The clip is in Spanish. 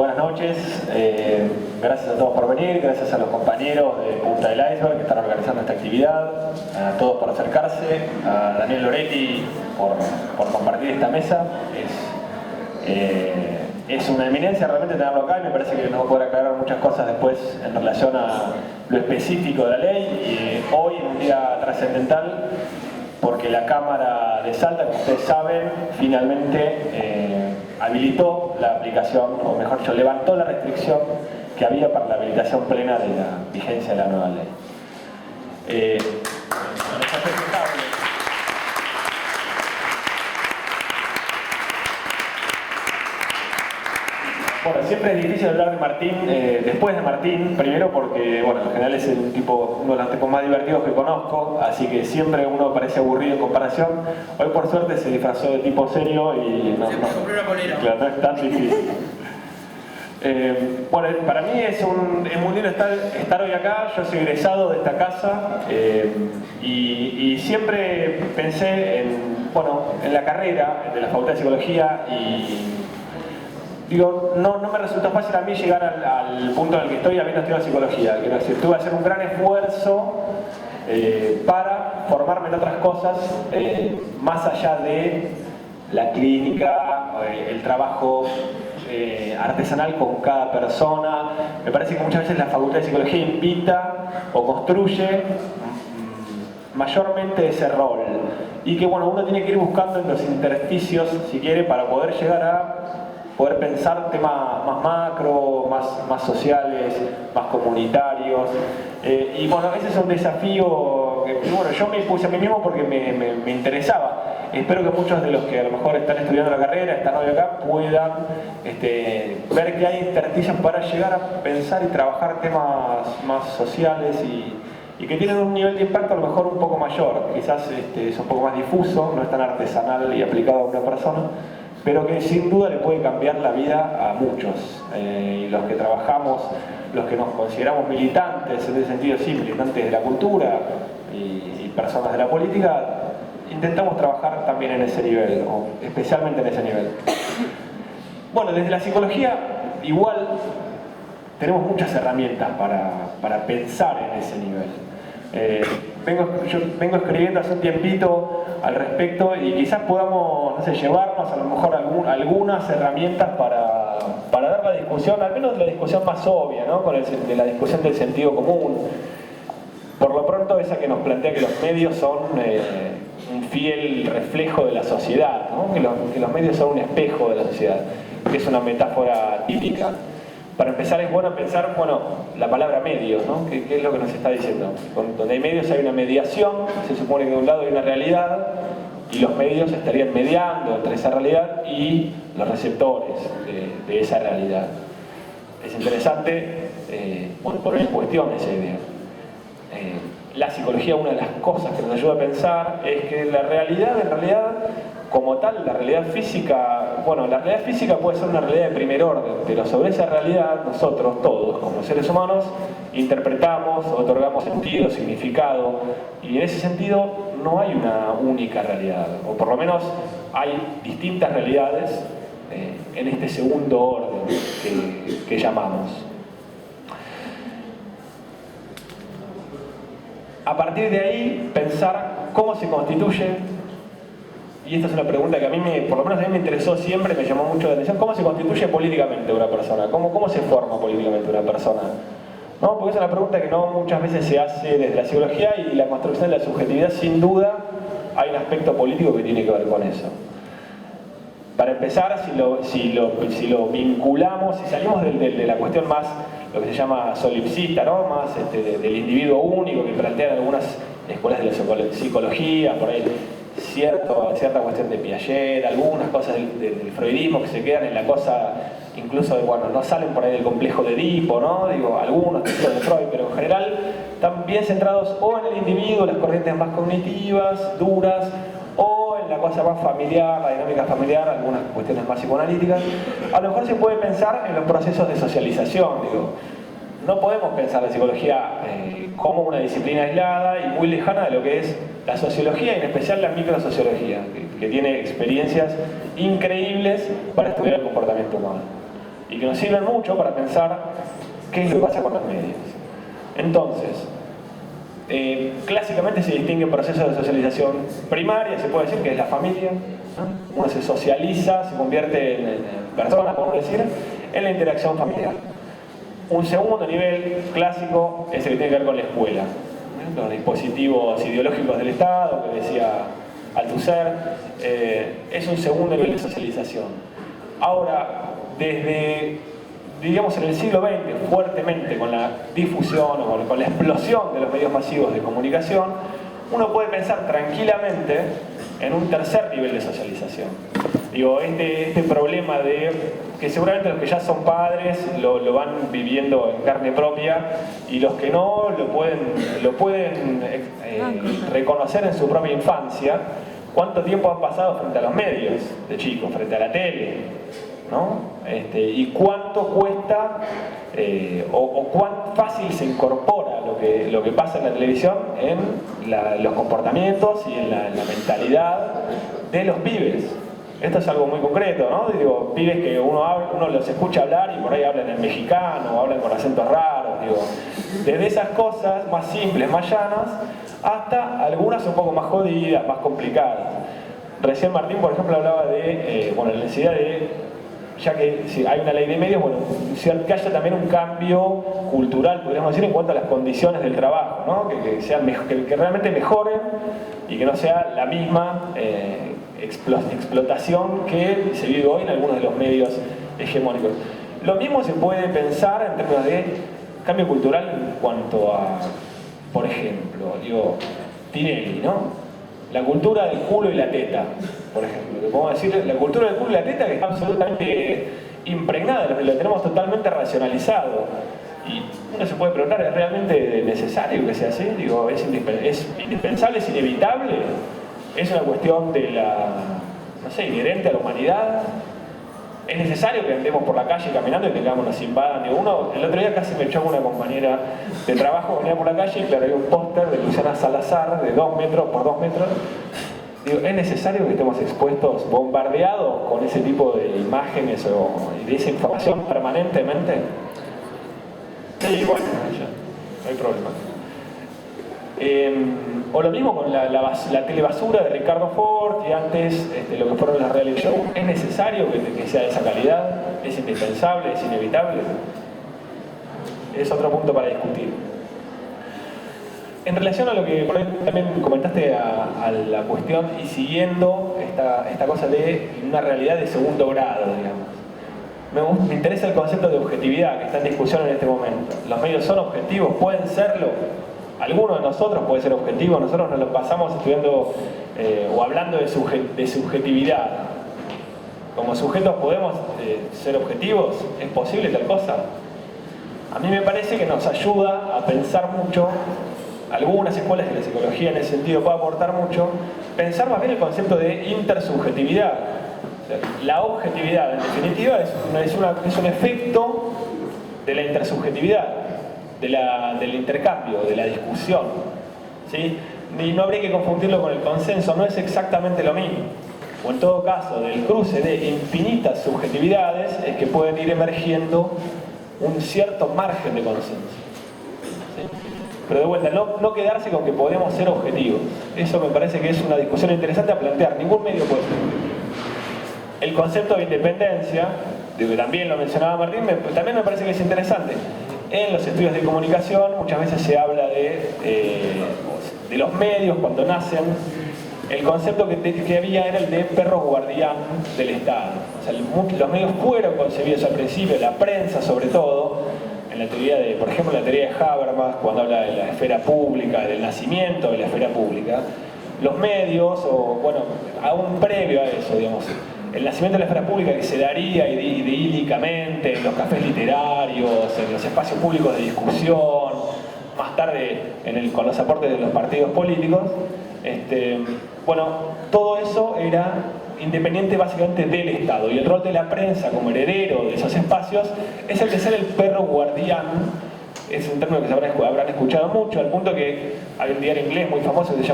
Buenas noches, gracias a todos por venir, gracias a los compañeros de Punta del Iceberg que están organizando esta actividad, a todos por acercarse, a Daniel Loretti por compartir esta mesa. Es una eminencia realmente tenerlo acá y me parece que nos va a poder aclarar muchas cosas después en relación a lo específico de la ley. Y hoy, en un día trascendental, porque la Cámara de Salta, como ustedes saben, finalmente habilitó la aplicación, o mejor dicho, levantó la restricción que había para la habilitación plena de la vigencia de la nueva ley. Bueno, siempre es difícil hablar de Martín después de Martín, primero porque, bueno, en general es uno de los tipos más divertidos que conozco, así que siempre uno parece aburrido en comparación. Hoy por suerte se disfrazó de tipo serio y no es tan difícil. Bueno, para mí es muy lindo estar hoy acá. Yo soy egresado de esta casa y siempre pensé en la carrera de la Facultad de Psicología y digo, no me resultó fácil a mí llegar al punto en el que estoy habiendo estudiado psicología. Quiero decir, tuve que hacer un gran esfuerzo para formarme en otras cosas, más allá de la clínica, el trabajo artesanal con cada persona. Me parece que muchas veces la Facultad de Psicología invita o construye mayormente ese rol. Y que bueno, uno tiene que ir buscando en los intersticios, si quiere, para poder llegar a poder pensar temas más macro, más sociales, más comunitarios. Y bueno, ese es un desafío que bueno, yo me puse a mí mismo porque me interesaba. Espero que muchos de los que a lo mejor están estudiando la carrera, están hoy acá, puedan ver que hay intersticios para llegar a pensar y trabajar temas más sociales y que tienen un nivel de impacto a lo mejor un poco mayor. Quizás es un poco más difuso, no es tan artesanal y aplicado a una persona, pero que sin duda le puede cambiar la vida a muchos. Y los que trabajamos, los que nos consideramos militantes, en ese sentido sí, militantes de la cultura y personas de la política, intentamos trabajar también en ese nivel, o especialmente en ese nivel. Bueno, desde la psicología igual tenemos muchas herramientas para pensar en ese nivel. Yo vengo escribiendo hace un tiempito al respecto y quizás podamos, no sé, llevarnos a lo mejor algunas herramientas para dar la discusión, al menos la discusión más obvia, ¿no? De la discusión del sentido común. Por lo pronto esa que nos plantea que los medios son un fiel reflejo de la sociedad, ¿no? que los medios son un espejo de la sociedad, que es una metáfora típica. Para empezar es bueno pensar, la palabra medios, ¿no? ¿Qué es lo que nos está diciendo? Donde hay medios hay una mediación, se supone que de un lado hay una realidad y los medios estarían mediando entre esa realidad y los receptores de esa realidad. Es interesante poner en cuestión esa idea. La psicología, una de las cosas que nos ayuda a pensar es que la realidad, en realidad, como tal, la realidad física puede ser una realidad de primer orden, pero sobre esa realidad nosotros, todos, como seres humanos, interpretamos, otorgamos sentido, significado, y en ese sentido no hay una única realidad, o por lo menos hay distintas realidades en este segundo orden que llamamos. A partir de ahí, pensar cómo se constituye, y esta es una pregunta que por lo menos a mí me interesó siempre, me llamó mucho la atención, ¿cómo se constituye políticamente una persona? ¿Cómo se forma políticamente una persona? ¿No? Porque es una pregunta que no muchas veces se hace desde la psicología y la construcción de la subjetividad, sin duda, hay un aspecto político que tiene que ver con eso. Para empezar, si lo vinculamos, si salimos de la cuestión más, lo que se llama solipsista, ¿no? Más del individuo único que plantean algunas escuelas de la psicología, por ahí cierta cuestión de Piaget, algunas cosas del freudismo que se quedan en la cosa, incluso no salen por ahí del complejo de Edipo, ¿no? Digo, algunos títulos de Freud, pero en general están bien centrados o en el individuo, las corrientes más cognitivas, duras, o en la cosa más familiar, la dinámica familiar, algunas cuestiones más psicoanalíticas. A lo mejor se puede pensar en los procesos de socialización, no podemos pensar la psicología como una disciplina aislada y muy lejana de lo que es la sociología, y en especial la microsociología, que tiene experiencias increíbles para estudiar el comportamiento humano. y que nos sirven mucho para pensar qué es lo que pasa con los medios. Entonces, clásicamente se distinguen procesos de socialización primaria, se puede decir que es la familia. Uno se socializa, se convierte en persona, podemos decir, en la interacción familiar. Un segundo nivel clásico es el que tiene que ver con la escuela. Los dispositivos ideológicos del Estado, que decía Althusser, es un segundo nivel de socialización. Ahora, desde, digamos, en el siglo XX, fuertemente con la difusión o con la explosión de los medios masivos de comunicación, uno puede pensar tranquilamente en un tercer nivel de socialización. Digo, este problema de que seguramente los que ya son padres lo van viviendo en carne propia y los que no lo pueden reconocer en su propia infancia, cuánto tiempo han pasado frente a los medios de chicos, frente a la tele, ¿no? Y cuánto cuesta o cuán fácil se incorpora lo que pasa en la televisión en los comportamientos y en la mentalidad de los pibes. Esto es algo muy concreto, ¿no? Digo, pibes que uno los escucha hablar y por ahí hablan en mexicano, o hablan con acentos raros, digo. Desde esas cosas más simples, más llanas, hasta algunas un poco más jodidas, más complicadas. Recién Martín, por ejemplo, hablaba de, la necesidad de, ya que si hay una ley de medios, bueno, que haya también un cambio cultural, podríamos decir, en cuanto a las condiciones del trabajo, ¿no? Que realmente mejoren y que no sea la misma explotación que se vive hoy en algunos de los medios hegemónicos. Lo mismo se puede pensar en términos de cambio cultural en cuanto a, por ejemplo, Tinelli, ¿no? La cultura del culo y la teta, por ejemplo. Que podemos decir, la cultura del culo y la teta que está absolutamente impregnada, lo tenemos totalmente racionalizado. Y uno se puede preguntar, ¿es realmente necesario que sea así? Digo, ¿es indispensable, es inevitable? ¿Es una cuestión de inherente a la humanidad? ¿Es necesario que andemos por la calle caminando y tengamos nos invadan? El otro día casi me echó una compañera de trabajo, venía por la calle y claro, había un póster de Luciana Salazar de 2 metros por 2 metros. Digo, ¿es necesario que estemos expuestos, bombardeados con ese tipo de imágenes y de esa información permanentemente? Sí, bueno, no hay problema. O lo mismo con la telebasura de Ricardo Ford y antes lo que fueron las reality shows. ¿Es necesario que sea de esa calidad? ¿Es indispensable? ¿Es inevitable? Es otro punto para discutir. En relación a lo que por ahí también comentaste a la cuestión y siguiendo esta cosa de una realidad de segundo grado, digamos. Me interesa el concepto de objetividad que está en discusión en este momento. ¿Los medios son objetivos? ¿Pueden serlo? Alguno de nosotros puede ser objetivo, nosotros nos lo pasamos estudiando o hablando de subjetividad. Como sujetos podemos ser objetivos, ¿es posible tal cosa? A mí me parece que nos ayuda a pensar mucho, algunas escuelas de la psicología en ese sentido pueden aportar mucho, pensar más bien el concepto de intersubjetividad. O sea, la objetividad, en definitiva, es un efecto de la intersubjetividad. Del intercambio, de la discusión, ¿sí? Y no habría que confundirlo con el consenso, no es exactamente lo mismo. O en todo caso, del cruce de infinitas subjetividades es que pueden ir emergiendo un cierto margen de consenso, ¿sí? Pero de vuelta, no quedarse con que podemos ser objetivos. Eso me parece que es una discusión interesante a plantear. Ningún medio puede ser. El concepto de independencia, de que también lo mencionaba Martín, también me parece que es interesante. En los estudios de comunicación muchas veces se habla de los medios cuando nacen. El concepto que había era el de perro guardián del Estado. O sea, los medios fueron concebidos al principio, la prensa sobre todo, en la teoría por ejemplo, la teoría de Habermas, cuando habla de la esfera pública, del nacimiento de la esfera pública. Los medios, aún previo a eso, digamos, el nacimiento de la esfera pública que se daría idílicamente en los cafés literarios, en los espacios públicos de discusión, más tarde con los aportes de los partidos políticos, todo eso era independiente básicamente del Estado, y el rol de la prensa como heredero de esos espacios es el de ser el perro guardián. Es un término que se habrán escuchado mucho, al punto que hay un diario inglés muy famoso que se